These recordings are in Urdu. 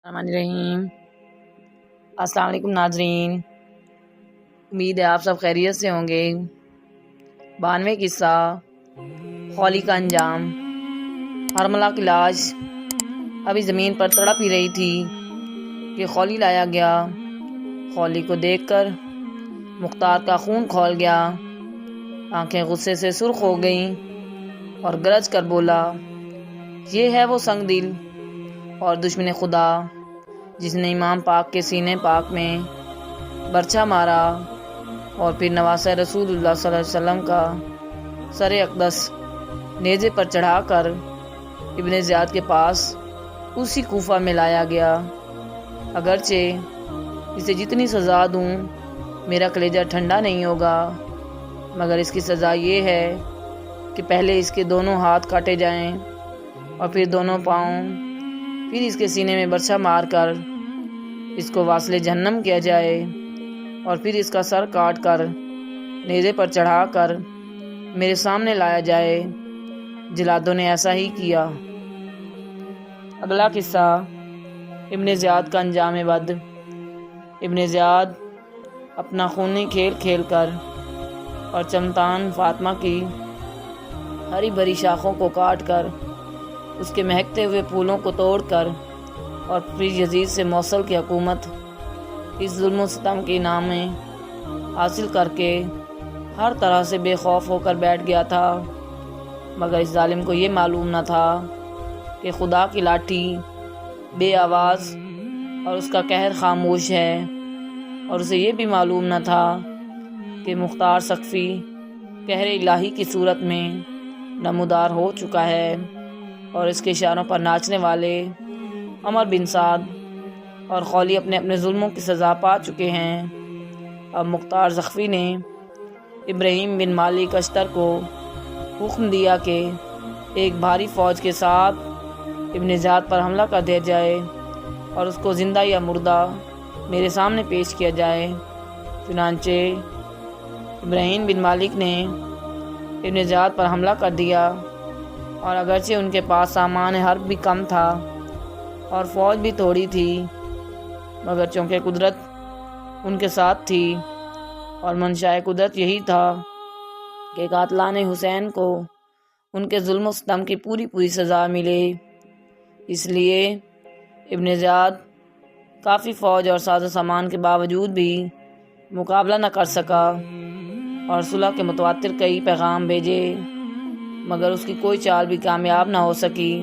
الرحمن الرحیم۔ السلام علیکم ناظرین، امید ہے آپ سب خیریت سے ہوں گے۔ 92 قصہ خولی کا انجام۔ حرملہ کی لاش ابھی زمین پر تڑپ ہی رہی تھی کہ خولی لایا گیا۔ خولی کو دیکھ کر مختار کا خون کھول گیا، آنکھیں غصے سے سرخ ہو گئیں اور گرج کر بولا، یہ ہے وہ سنگ دل اور دشمن خدا جس نے امام پاک کے سینے پاک میں برچھا مارا اور پھر نواسہ رسول اللہ صلی اللہ علیہ وسلم کا سر اقدس نیزے پر چڑھا کر ابن زیاد کے پاس اسی کوفہ میں لایا گیا۔ اگرچہ اسے جتنی سزا دوں میرا کلیجہ ٹھنڈا نہیں ہوگا، مگر اس کی سزا یہ ہے کہ پہلے اس کے دونوں ہاتھ کاٹے جائیں اور پھر دونوں پاؤں، پھر اس کے سینے میں برچھا مار کر اس کو واصل جہنم کیا جائے اور پھر اس کا سر کاٹ کر نیزے پر چڑھا کر میرے سامنے لایا جائے۔ جلادوں نے ایسا ہی کیا۔ اگلا قصہ ابن زیاد کا انجام بد۔ ابن زیاد اپنا خونی کھیل کھیل کر اور چمتان فاطمہ کی ہری بھری شاخوں کو کاٹ کر اس کے مہکتے ہوئے پھولوں کو توڑ کر اور پھر یزید سے موصل کی حکومت اس ظلم و ستم کے نام میں حاصل کر کے ہر طرح سے بے خوف ہو کر بیٹھ گیا تھا، مگر اس ظالم کو یہ معلوم نہ تھا کہ خدا کی لاٹھی بے آواز اور اس کا قہر خاموش ہے، اور اسے یہ بھی معلوم نہ تھا کہ مختار ثقفی قہر الہی کی صورت میں نمودار ہو چکا ہے اور اس کے اشاروں پر ناچنے والے عمر بن سعد اور خولی اپنے اپنے ظلموں کی سزا پا چکے ہیں۔ اب مختار ثقفی نے ابراہیم بن مالک اشتر کو حکم دیا کہ ایک بھاری فوج کے ساتھ ابن زیاد پر حملہ کر دیا جائے اور اس کو زندہ یا مردہ میرے سامنے پیش کیا جائے۔ چنانچہ ابراہیم بن مالک نے ابن زیاد پر حملہ کر دیا، اور اگرچہ ان کے پاس سامان حرب بھی کم تھا اور فوج بھی تھوڑی تھی، مگر چونکہ قدرت ان کے ساتھ تھی اور منشاء قدرت یہی تھا کہ قاتلان حسین کو ان کے ظلم و ستم کی پوری سزا ملے، اس لیے ابن زیاد کافی فوج اور ساز و سامان کے باوجود بھی مقابلہ نہ کر سکا اور صلح کے متواتر کئی پیغام بھیجے، مگر اس کی کوئی چال بھی کامیاب نہ ہو سکی،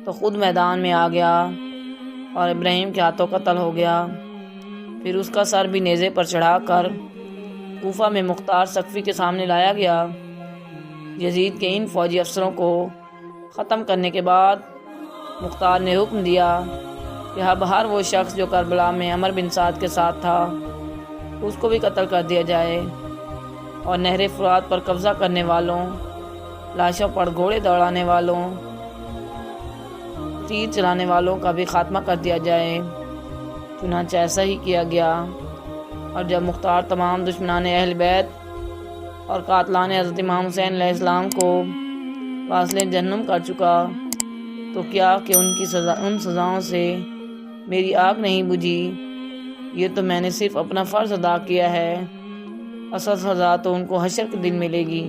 تو خود میدان میں آ گیا اور ابراہیم کے ہاتھوں قتل ہو گیا۔ پھر اس کا سر بھی نیزے پر چڑھا کر کوفہ میں مختار ثقفی کے سامنے لایا گیا۔ یزید کے ان فوجی افسروں کو ختم کرنے کے بعد مختار نے حکم دیا کہ اب ہر وہ شخص جو کربلا میں عمر بن سعد کے ساتھ تھا اس کو بھی قتل کر دیا جائے، اور نہر فرات پر قبضہ کرنے والوں، لاشوں پر گھوڑے دوڑانے والوں، تیر چلانے والوں کا بھی خاتمہ کر دیا جائے۔ چنانچہ ایسا ہی کیا گیا، اور جب مختار تمام دشمنان اہل بیت اور قاتلان حضرت امام حسین علیہ السلام کو واصل جہنم کر چکا، تو کیا کہ ان سزاؤں سے میری آگ نہیں بجھی؟ یہ تو میں نے صرف اپنا فرض ادا کیا ہے، اصل سزا تو ان کو حشر کے دن ملے گی۔